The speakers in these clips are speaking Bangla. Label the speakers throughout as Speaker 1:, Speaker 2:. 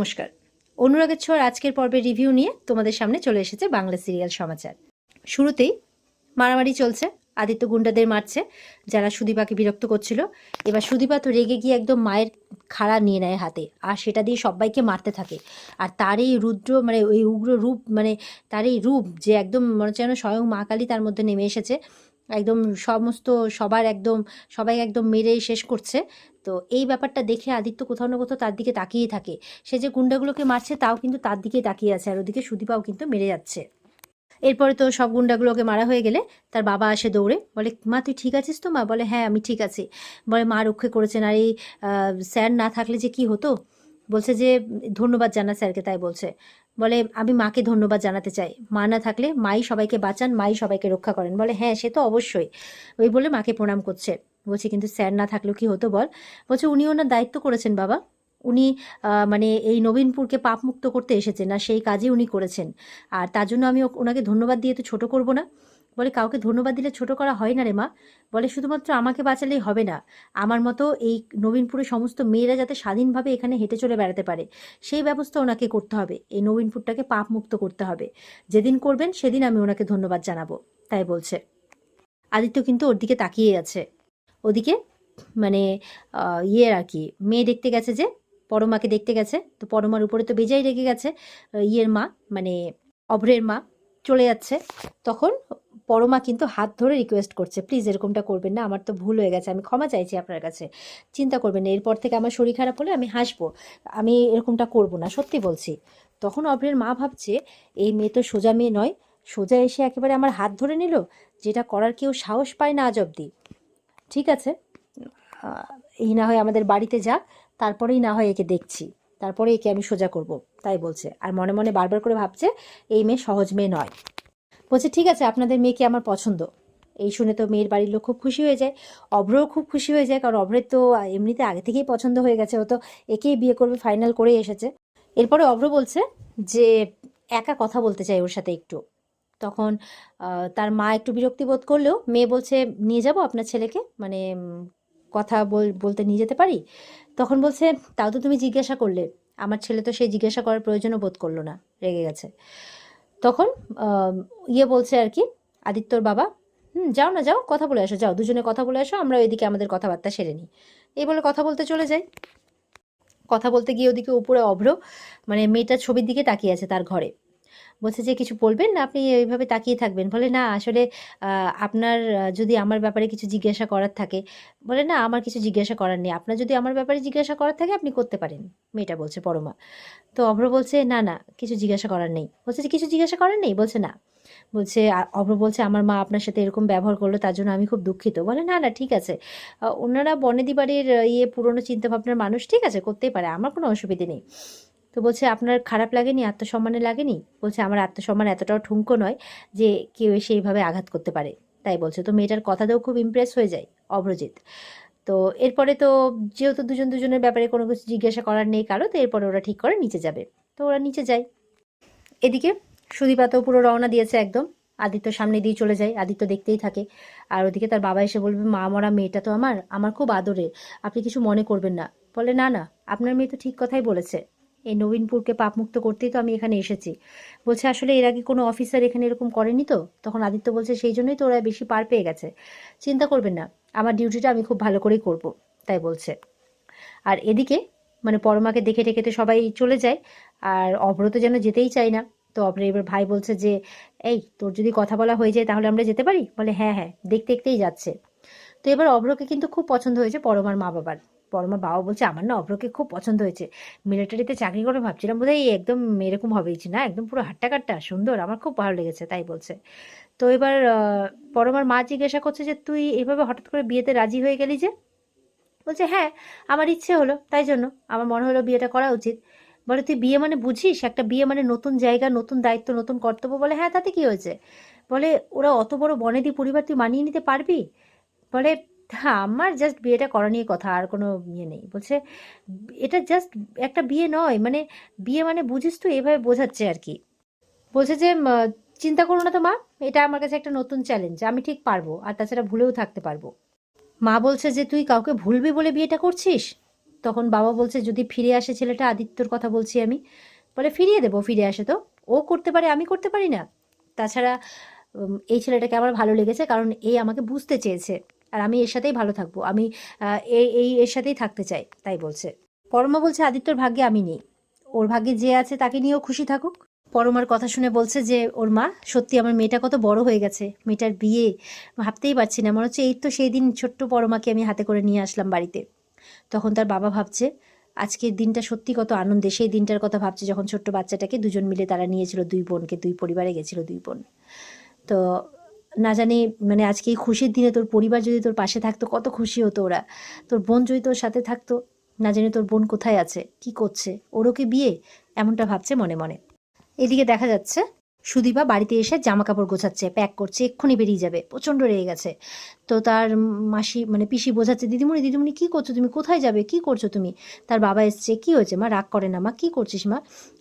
Speaker 1: নমস্কার। অনুরাগের ছোঁয়ার আজকের পর্বের রিভিউ নিয়ে তোমাদের সামনে চলে এসেছে বাংলা সিরিয়াল সমাচার। শুরুতেই মারামারি চলছে, আদিত্য গুন্ডাদের মারছে যারা সুদীপাকে বিরক্ত করছিল। এবার সুদীপা তো রেগে গিয়ে একদম মায়ের খাড়া নিয়ে নেয় হাতে, আর সেটা দিয়ে সবাইকে মারতে থাকে। আর তার এই রুদ্র মানে ওই উগ্র রূপ, মানে তার এই রূপ যে একদম মনে হচ্ছে যেন স্বয়ং মা কালী তার মধ্যে নেমে এসেছে, একদম সবাই একদম মেরে শেষ করছে। তো এই ব্যাপারটা দেখে আদিত্য কোথাও না কোথাও তার দিকে তাকিয়ে থাকে। সে যে গুন্ডাগুলোকে মারছে তাও কিন্তু তার দিকেই তাকিয়ে আছে, আর ওদিকে সুদীপাও কিন্তু মেরে যাচ্ছে। এরপরে তো সব গুন্ডাগুলোকে মারা হয়ে গেলে তার বাবা আসে দৌড়ে, বলে মা তুই ঠিক আছিস তো? মা বলে হ্যাঁ আমি ঠিক আছি। বলে মা রক্ষে করেছেন, আর এই স্যার না থাকলে যে কি হতো। বলছে যে ধন্যবাদ জানা স্যারকে, তাই বলছে। বলে আমি মাকে ধন্যবাদ জানাতে চাই, মা না থাকলে মাই সবাইকে বাঁচান, মাই সবাইকে রক্ষা করেন। বলে হ্যাঁ সে তো অবশ্যই। ওই বলে মাকে প্রণাম করছে। বলছে কিন্তু স্যার না থাকলেও কি হতো বল। বলছে উনি ওনার দায়িত্ব করেছেন বাবা, উনি মানে এই নবীনপুরকে পাপমুক্ত করতে এসেছেন, আর সেই কাজই উনি করেছেন। আর তার জন্য আমি ওনাকে ধন্যবাদ দিয়ে তো ছোট করব না। বলে কাউকে ধন্যবাদ দিলে ছোট করা হয় না রে মা। বলে শুধুমাত্র আমাকে বাঁচালেই হবে না, আমার মতো এই নবীনপুরের সমস্ত মেয়েরা যাতে স্বাধীনভাবে এখানে হেঁটে চলে বেড়াতে পারে সেই ব্যবস্থা ওনাকে করতে হবে। এই নবীনপুরটাকে পাপমুক্ত করতে হবে। যেদিন করবেন সেদিন আমি ওনাকে ধন্যবাদ জানাবো, তাই বলছে। আদিত্য কিন্তু ওর দিকে তাকিয়ে আছে। ওদিকে মানে আর কি মেয়ে দেখতে গেছে, যে পরমাকে দেখতে গেছে, তো পরমার উপরে তো বেজায় রেগে গেছে ইয়ের মা, মানে অভ্রের মা চলে যাচ্ছে। তখন পরমা কিন্তু হাত ধরে রিকোয়েস্ট করছে, প্লিজ এরকমটা করবেন না, আমার তো ভুল হয়ে গেছে, আমি ক্ষমা চাইছি আপনার কাছে, চিন্তা করবেন না, এরপর থেকে আমার শরীর খারাপ হলে আমি হাসবো, আমি এরকমটা করব না, সত্যি বলছি। তখন অভ্রের মা ভাবছে এই মেয়ে তো সোজা মেয়ে নয়, সোজা এসে একেবারে আমার হাত ধরে নিল, যেটা করার কেউ সাহস পায় না আজ অব্দি। ঠিক আছে, এই না হয় আমাদের বাড়িতে যাক, তারপরেই না হয় একে দেখছি, তারপরে একে আমি সোজা করব, তাই বলছে। আর মনে মনে বারবার করে ভাবছে এই মেয়ে সহজ মেয়ে নয়। বলছে ঠিক আছে আপনাদের মেয়েকে আমার পছন্দ। এই শুনে তো মেয়ের বাড়ির লোক খুব খুশি হয়ে যায়, অভ্রও খুব খুশি হয়ে যায়, কারণ অভ্রের তো এমনিতে আগে থেকেই পছন্দ হয়ে গেছে, ও তো একেই বিয়ে করবে ফাইনাল করে এসেছে। এরপরে অভ্র বলছে যে একা কথা বলতে চাই ওর সাথে একটু। তখন তার মা একটু বিরক্তি বোধ করলেও মেয়ে বলছে নিয়ে যাব আপনার ছেলেকে, মানে কথা বলতে নিয়ে যেতে পারি। তখন বলছে তাও তো তুমি জিজ্ঞাসা করলে, আমার ছেলে তো সেই জিজ্ঞাসা করার প্রয়োজনও বোধ করলো না, রেগে গেছে। তখন বলছে আর কি আদিত্যর বাবা, যাও না যাও, কথা বলে আসো, যাও দুজনে কথা বলে আসো, আমরা ওইদিকে আমাদের কথাবার্তা সেরে নিই। এই বলে কথা বলতে চলে যাই। কথা বলতে গিয়ে ওদিকে উপরে অভ্র মানে মেয়েটার ছবির দিকে তাকিয়ে আছে তার ঘরে। বলছে যে কিছু বলবেন না, আপনি এইভাবে তাকিয়ে থাকবেন। বলে না আসলে আপনার যদি আমার ব্যাপারে কিছু জিজ্ঞাসা করার থাকে। বলে না আমার কিছু জিজ্ঞাসা করার নেই, আপনার যদি আমার ব্যাপারে জিজ্ঞাসা করার থাকে আপনি করতে পারেন। মেয়েটা বলছে পরমা। তো অভ্র বলছে না না কিছু জিজ্ঞাসা করার নেই। বলছে যে কিছু জিজ্ঞাসা করার নেই। বলছে না। বলছে অভ্র বলছে আমার মা আপনার সাথে এরকম ব্যবহার করলো তার জন্য আমি খুব দুঃখিত। বলে না না ঠিক আছে, ওনারা বনেদি বাড়ির পুরনো চিন্তাভাবনার মানুষ, ঠিক আছে করতেই পারে, আমার কোনো অসুবিধে নেই। তো বলছে আপনার খারাপ লাগেনি, আত্মসম্মানে লাগেনি? বলছে আমার আত্মসম্মান এতটাও ঠুনকো নয় যে কেউ এসে এইভাবে আঘাত করতে পারে, তাই বলছে। তো মেয়েটার কথাতেও খুব ইমপ্রেস হয়ে যায় অভ্রজিৎ। তো এরপরে তো যেহেতু দুজনের ব্যাপারে কোনো কিছু জিজ্ঞাসা করার নেই কারো, তো এরপরে ওরা ঠিক করে নিচে যাবে। তো ওরা নিচে যায়। এদিকে সুদীপা তো পুরো রওনা দিয়েছে একদম, আদিত্য সামনে দিয়ে চলে যায়, আদিত্য দেখতেই থাকে। আর ওদিকে তার বাবা এসে বলবে মা মরা মেয়েটা তো আমার আমার খুব আদরের, আপনি কিছু মনে করবেন না। বলে না না আপনার মেয়ে তো ঠিক কথাই বলেছে, এই নবীনপুরকে পাপমুক্ত করতেই তো আমি এখানে এসেছি। বলছে আসলে এর আগে কোনো অফিসার এখানে এরকম করেনি তো। তখন আদিত্য বলছে সেই জন্যই তো ওরা বেশি পার পেয়ে গেছে, চিন্তা করবেন না, আমার ডিউটিটা আমি খুব ভালো করেই করব, তাই বলছে। আর এদিকে মানে পরমাকে দেখে টেকে তো সবাই চলে যায়, আর অভ্র তো যেন যেতেই চায় না। তো অভ্র এবার ভাই বলছে যে এই তোর যদি কথা বলা হয়ে যায় তাহলে আমরা যেতে পারি। বলে হ্যাঁ হ্যাঁ দেখতে দেখতেই যাচ্ছে। তো এবার অভ্রকে কিন্তু খুব পছন্দ হয়েছে পরমার মা বাবার। পরমার বাবা বলছে আমার না অভ্রকে খুব পছন্দ হয়েছে, মিলিটারিতে চাকরি করে ভাবছিলাম বোধহয় একদম এরকম হবেই না, একদম পুরো হাট্টা কাট্টা সুন্দর, আমার খুব ভালো লেগেছে, তাই বলছে। তো এবার পরমার মা জিজ্ঞাসা করছে যে তুই এভাবে হঠাৎ করে বিয়েতে রাজি হয়ে গেলি যে। বলছে হ্যাঁ আমার ইচ্ছে হলো, তাই জন্য আমার মনে হলো বিয়েটা করা উচিত। বলে তুই বিয়ে মানে বুঝিস, একটা বিয়ে মানে নতুন জায়গা, নতুন দায়িত্ব, নতুন কর্তব্য। বলে হ্যাঁ তাতে কি হয়েছে। বলে ওরা অত বড় বনেদি পরিবার তুই মানিয়ে নিতে পারবি। বলে হ্যাঁ আমার জাস্ট বিয়েটা করা নিয়ে কথা, আর কোনো ইয়ে নেই। বলছে এটা জাস্ট একটা বিয়ে নয়, মানে বিয়ে মানে বুঝিস তুই, এভাবে বোঝাচ্ছে আর কি। বলছে যে চিন্তা করো না তো মা, এটা আমার কাছে একটা নতুন চ্যালেঞ্জ, আমি ঠিক পারবো, আর তাছাড়া ভুলেও থাকতে পারবো। মা বলছে যে তুই কাউকে ভুলবি বলে বিয়েটা করছিস। তখন বাবা বলছে যদি ফিরে আসে ছেলেটা, আদিত্যর কথা বলছি আমি, বলে ফিরিয়ে দেবো, ফিরে আসে তো, ও করতে পারে, আমি করতে পারি না? তাছাড়া এই ছেলেটাকে আমার ভালো লেগেছে, কারণ এই আমাকে বুঝতে চেয়েছে, আর আমি এর সাথেই ভালো থাকবো, আমি এর সাথেই থাকতে চাই, তাই বলছে। পরমা বলছে আদিত্যর ভাগ্যে আমি নেই, ওর ভাগ্যে যে আছে তাকে নিয়েও খুশি থাকুক। পরমার কথা শুনে বলছে যে ওর মা, সত্যি আমার মেয়েটা কত বড় হয়ে গেছে, মেয়েটার বিয়ে ভাবতেই পারছি না, মনে হচ্ছে এই তো সেই দিন ছোট্ট পরমাকে আমি হাতে করে নিয়ে আসলাম বাড়িতে। তখন তার বাবা ভাবছে আজকের দিনটা সত্যি কত আনন্দে, সেই দিনটার কথা ভাবছে যখন ছোট্ট বাচ্চাটাকে দুজন মিলে তারা নিয়েছিল, দুই বোনকে, দুই পরিবারে গেছিল, দুই বোন। তো না জানি মানে আজকে এই খুশির দিনে তোর পরিবার যদি তোর পাশে থাকতো কত খুশি হতো ওরা, তোর বোন যদি তোর সাথে থাকতো, না জানি তোর বোন কোথায় আছে, কি করছে, ওরও কি বিয়ে, এমনটা ভাবছে মনে মনে। এদিকে দেখা যাচ্ছে সুদীপা বাড়িতে এসে জামা কাপড় গোছাচ্ছে, প্যাক করছে, এক্ষুনি বেরিয়ে যাবে, প্রচণ্ড রেগে গেছে। তো তার মাসি মানে পিসি বোঝাচ্ছে, দিদিমণি দিদিমণি কী করছো তুমি, কোথায় যাবে, কি করছো তুমি? তার বাবা এসছে, কি হয়েছে মা, রাগ করে না মা, কী করছিস মা?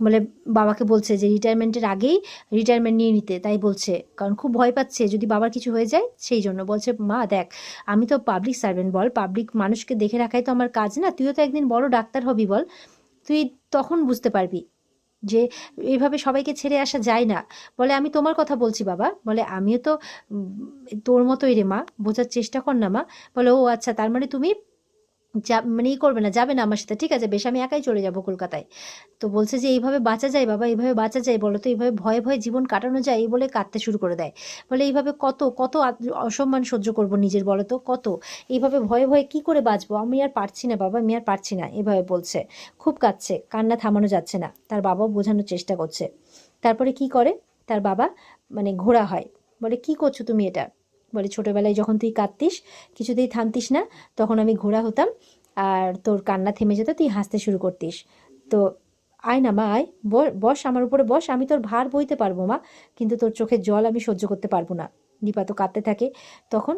Speaker 1: বলে বাবাকে বলছে যে রিটায়ারমেন্টের আগেই রিটায়ারমেন্ট নিয়ে নিতে, তাই বলছে, কারণ খুব ভয় পাচ্ছে যদি বাবার কিছু হয়ে যায়, সেই জন্য বলছে মা দেখ, আমি তো পাবলিক সার্ভেন্ট, বল, পাবলিক মানুষকে দেখে রাখাই তো আমার কাজ না, তুইও তো একদিন বড় ডাক্তার হবি, বল, তুই তখন বুঝতে পারবি যে এইভাবে সবাইকে ছেড়ে আসা যায় না। বলে আমি তোমার কথা বলছি বাবা, বলে আমিও তো তোর মতোই রে মা, বোঝার চেষ্টা কর না মা। বলে ও আচ্ছা, তার মানে তুমি মানে করবে না, যাবে না আমার সাথে, ঠিক আছে বেশ, আমি একাই চলে যাব কলকাতায়। তো বলছে যে এইভাবে বাঁচা যায় বাবা, এইভাবে বাঁচা যায়, বলো তো, এইভাবে ভয়ে ভয়ে জীবন কাটানো যায়? এই বলে কাঁদতে শুরু করে দেয়। বলে এইভাবে কত কত অসম্মান সহ্য করব নিজের, বলো তো, কত এইভাবে ভয়ে ভয়ে কি করে বাঁচবো, আমি আর পারছি না বাবা, আমি আর পারছি না, এভাবে বলছে। খুব কাঁদছে, কান্না থামানো যাচ্ছে না, তার বাবাও বোঝানোর চেষ্টা করছে। তারপরে কি করে তার বাবা, মানে ঘোরা হয়। বলে কি করছো তুমি এটা? বলে ছোটবেলায় যখন তুই কাঁদতিস, কিছুতেই থামতিস না, তখন আমি ঘোড়া হতাম, আর তোর কান্না থেমে যেত, তুই হাসতে শুরু করতিস। তো আয় না মা, আয়, বস আমার উপরে বস, আমি তোর ভার বইতে পারবো মা, কিন্তু তোর চোখের জল আমি সহ্য করতে পারবো না। দীপা তো কাঁদতে থাকে। তখন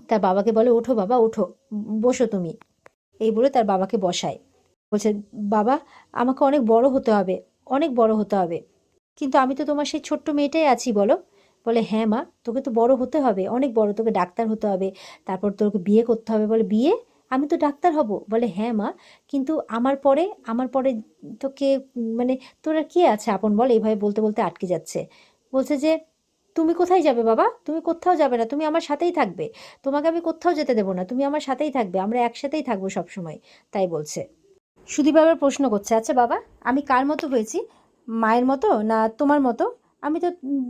Speaker 1: তার বাবাকে বলে ওঠো বাবা, ওঠো, বসো তুমি, এই বলে তার বাবাকে বসায়। বলছে বাবা, আমাকে অনেক বড় হতে হবে, অনেক বড় হতে হবে, কিন্তু আমি তো তোমার সেই ছোট্ট মেয়েটাই আছি, বলো। বলে হ্যাঁ মা, তোকে তো বড় হতে হবে, অনেক বড়, তোকে ডাক্তার হতে হবে, তারপর তোকে বিয়ে করতে হবে। বলে বিয়ে, আমি তো ডাক্তার হব। বলে হ্যাঁ মা, কিন্তু আমার পরে তোকে মানে তোর আর কে আছে আপন, বল, এইভাবে বলতে বলতে আটকে যাচ্ছে। বলছে যে তুমি কোথায় যাবে বাবা, তুমি কোথাও যাবে না, তুমি আমার সাথেই থাকবে, তোমাকে আমি কোথাও যেতে দেবো না, তুমি আমার সাথেই থাকবে, আমরা একসাথেই থাকবো সব সময়, তাই বলছে। সুদীপ আবার প্রশ্ন করছে, আচ্ছা বাবা, আমি কার মতো হয়েছি, মায়ের মতো না তোমার মতো? আমি তো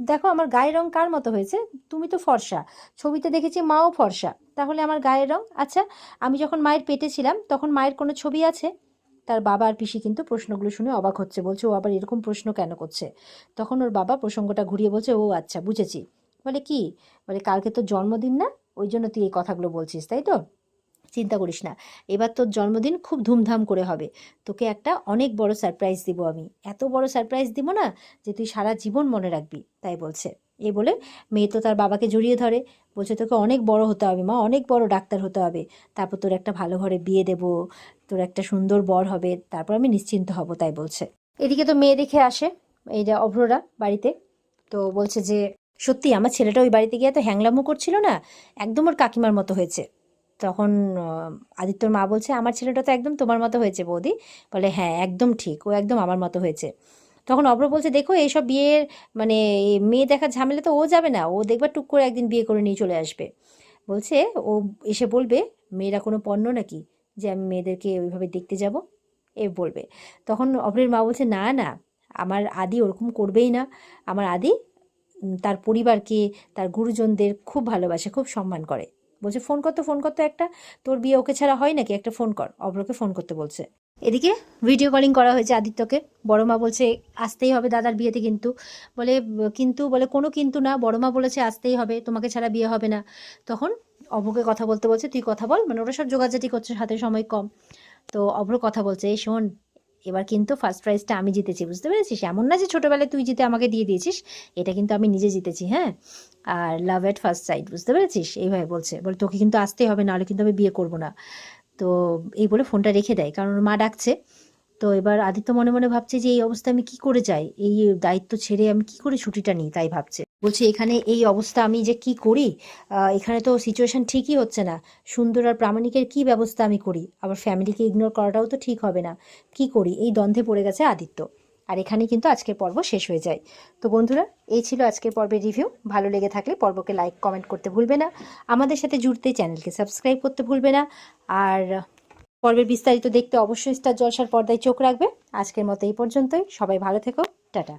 Speaker 1: দেখো আমার গায়ের রং কার মতো হয়েছে, তুমি তো ফর্সা, ছবিতে দেখেছি মাও ফর্সা, তাহলে আমার গায়ের রং, আচ্ছা আমি যখন মায়ের পেটে ছিলাম তখন মায়ের কোনো ছবি আছে? তার বাবা আর পিসি কিন্তু প্রশ্নগুলো শুনে অবাক হচ্ছে, বলছে ও আবার এরকম প্রশ্ন কেন করছে? তখন ওর বাবা প্রসঙ্গটা ঘুরিয়ে বলছে, ও আচ্ছা বুঝেছি। বলে কি? বলে কালকে তোর জন্মদিন না, ওই জন্য তুই এই কথাগুলো বলছিস, তাই তো? চিন্তা করিস না, এবার তোর জন্মদিন খুব ধুমধাম করে হবে, তোকে একটা অনেক বড় সারপ্রাইজ দিব আমি, এত বড় সারপ্রাইজ দিব না যে তুই সারা জীবন মনে রাখবি, তাই বলছে। এই বলে মেয়ে তো তার বাবাকে জড়িয়ে ধরে, বলছে তোকে অনেক বড় হতে হবে মা, অনেক বড় ডাক্তার হতে হবে, তারপর তোর একটা ভালো ঘরে বিয়ে দেব, তোর একটা সুন্দর বর হবে, তারপর আমি নিশ্চিন্ত হব, তাই বলছে। এদিকে তো মেয়ে দেখে আসে এইটা অভ্ররা বাড়িতে, তো বলছে যে সত্যি আমার ছেলেটা ওই বাড়িতে গিয়ে তো হ্যাংলামো করছিল না, একদম ওর কাকিমার মতো হয়েছে। তখন আদিত্যর মা বলছে আমার ছেলেটা তো একদম তোমার মতো হয়েছে বৌদি। বলে হ্যাঁ একদম ঠিক, ও একদম আমার মতো হয়েছে। তখন অভ্র বলছে দেখো এইসব বিয়ের মানে মেয়ে দেখার ঝামেলা তো ও যাবে না, ও দেখবা টুক করে একদিন বিয়ে করে নিয়ে চলে আসবে। বলছে ও এসে বলবে মেয়েরা কোনো পণ্য নাকি যে আমি মেয়েদেরকে ওইভাবে দেখতে যাব, এ বলবে। তখন অভ্রের মা বলছে না না, আমার আদি ওরকম করবেই না, আমার আদি তার পরিবারকে, তার গুরুজনদের খুব ভালোবাসে, খুব সম্মান করে। বলছে ফোন করতো, ফোন করতো একটা, তোর বিয়ে ওকে ছাড়া হয় নাকি, একটা ফোন কর, অভ্রকে ফোন করতে বলছে। এদিকে ভিডিও কলিং করা হয়েছে আদিত্যকে, বড় মা বলছে আসতেই হবে দাদার বিয়েতে, কিন্তু বলে কিন্তু, বলে কোনো কিন্তু না, বড় মা বলেছে আসতেই হবে, তোমাকে ছাড়া বিয়ে হবে না। তখন অভ্রকে কথা বলতে বলছে, তুই কথা বল, মানে ওরা সব জোগাড়জাটি করছে, হাতে সময় কম। তো অভ্র কথা বলছে, এই শোন, এবার কিন্তু ফার্স্ট প্রাইজটা আমি জিতেছি, বুঝতে পেরেছিস, এমন না যে ছোটোবেলায় তুই জিতে আমাকে দিয়ে দিয়েছিস, এটা কিন্তু আমি নিজে জিতেছি, হ্যাঁ, আর লাভ এট ফার্স্ট সাইট, বুঝতে পেরেছিস, এইভাবে বলছে। বলে তোকে কিন্তু আসতেই হবে, নাহলে কিন্তু আমি বিয়ে করবো না। তো এই বলে ফোনটা রেখে দেয়, কারণ ওর মা ডাকছে। তো এবার আদিত্য মনে মনে ভাবছে যে এই অবস্থা আমি কি করে যাই, এই দায়িত্ব ছেড়ে আমি কি করে ছুটিটা নিই, তাই ভাবছে। বলছে এখানে এই অবস্থা আমি যে কি করি, এখানে তো সিচুয়েশন ঠিকই হচ্ছে না। সুন্দর আর প্রামাণিকের কি ব্যবস্থা আমি করি, আবার ফ্যামিলিকে ইগনোর করাটাও তো ঠিক হবে না, কি করি, এই দ্বন্দ্বে পড়ে গেছে আদিত্য। আর এখানেই কিন্তু আজকের পর্ব শেষ হয়ে যায়। তো বন্ধুরা, এই ছিল আজকের পর্বের রিভিউ। ভালো লেগে থাকলে পর্বকে লাইক কমেন্ট করতে ভুলবে না, আমাদের সাথে জুড়তে চ্যানেলকে সাবস্ক্রাইব করতে ভুলবে না। আর পর্বের বিস্তারিত দেখতে অবশ্যই স্টার জলসার পর্দায় চোখ রাখবে। আজকের মতো এই পর্যন্তই, সবাই ভালো থেকো, টাটা।